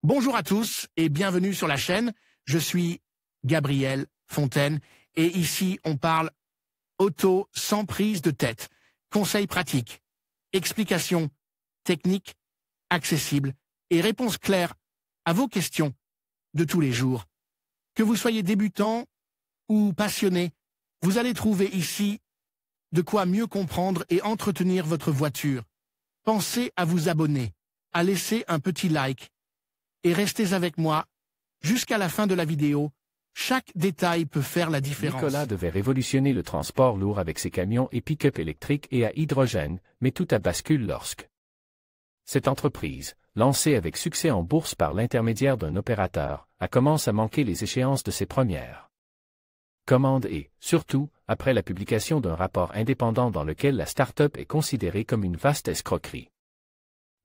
Bonjour à tous et bienvenue sur la chaîne. Je suis Gabriel Fontaine et ici on parle auto sans prise de tête. Conseils pratiques, explications techniques, accessibles et réponses claires à vos questions de tous les jours. Que vous soyez débutant ou passionné, vous allez trouver ici de quoi mieux comprendre et entretenir votre voiture. Pensez à vous abonner, à laisser un petit like et restez avec moi jusqu'à la fin de la vidéo. Chaque détail peut faire la différence. Nikola devait révolutionner le transport lourd avec ses camions et pick-up électriques et à hydrogène, mais tout a basculé lorsque cette entreprise, lancée avec succès en bourse par l'intermédiaire d'un opérateur, a commencé à manquer les échéances de ses premières commandes et, surtout, après la publication d'un rapport indépendant dans lequel la start-up est considérée comme une vaste escroquerie.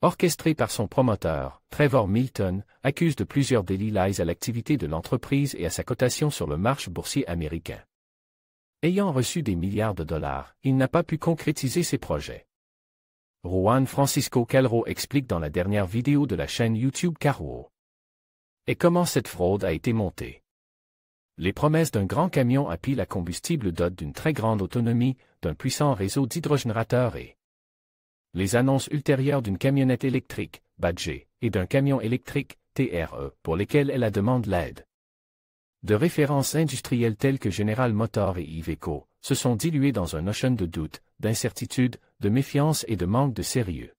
Orchestré par son promoteur, Trevor Milton, accuse de plusieurs délits liés à l'activité de l'entreprise et à sa cotation sur le marché boursier américain. Ayant reçu des milliards de dollars, il n'a pas pu concrétiser ses projets. Juan Francisco Calro explique dans la dernière vidéo de la chaîne YouTube Carwo et comment cette fraude a été montée. Les promesses d'un grand camion à pile à combustible dotés d'une très grande autonomie, d'un puissant réseau d'hydrogénérateurs et les annonces ultérieures d'une camionnette électrique, badgée, et d'un camion électrique, TRE, pour lesquels elle demande l'aide de références industrielles telles que General Motors et Iveco, se sont diluées dans un océan de doute, d'incertitude, de méfiance et de manque de sérieux.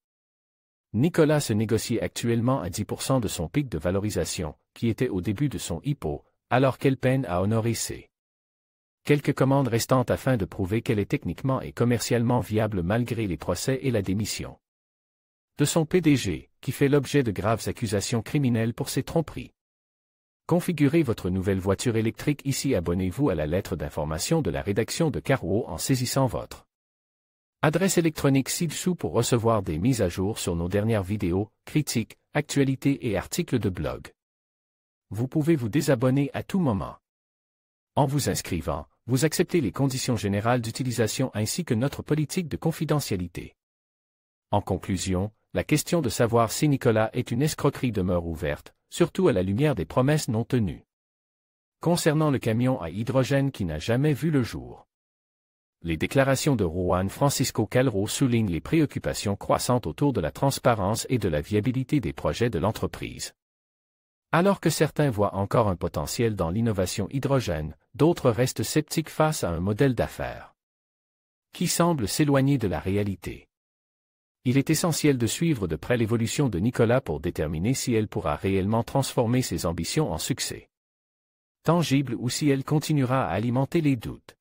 Nikola se négocie actuellement à 10% de son pic de valorisation, qui était au début de son IPO, alors qu'elle peine à honorer ses quelques commandes restantes afin de prouver qu'elle est techniquement et commercialement viable malgré les procès et la démission de son PDG, qui fait l'objet de graves accusations criminelles pour ses tromperies. Configurez votre nouvelle voiture électrique ici. Abonnez-vous à la lettre d'information de la rédaction de Carwo en saisissant votre adresse électronique ci-dessous pour recevoir des mises à jour sur nos dernières vidéos, critiques, actualités et articles de blog. Vous pouvez vous désabonner à tout moment. En vous inscrivant, vous acceptez les conditions générales d'utilisation ainsi que notre politique de confidentialité. En conclusion, la question de savoir si Nikola est une escroquerie demeure ouverte, surtout à la lumière des promesses non tenues concernant le camion à hydrogène qui n'a jamais vu le jour. Les déclarations de Juan Francisco Calro soulignent les préoccupations croissantes autour de la transparence et de la viabilité des projets de l'entreprise. Alors que certains voient encore un potentiel dans l'innovation hydrogène, d'autres restent sceptiques face à un modèle d'affaires qui semble s'éloigner de la réalité. Il est essentiel de suivre de près l'évolution de Nikola pour déterminer si elle pourra réellement transformer ses ambitions en succès tangible ou si elle continuera à alimenter les doutes.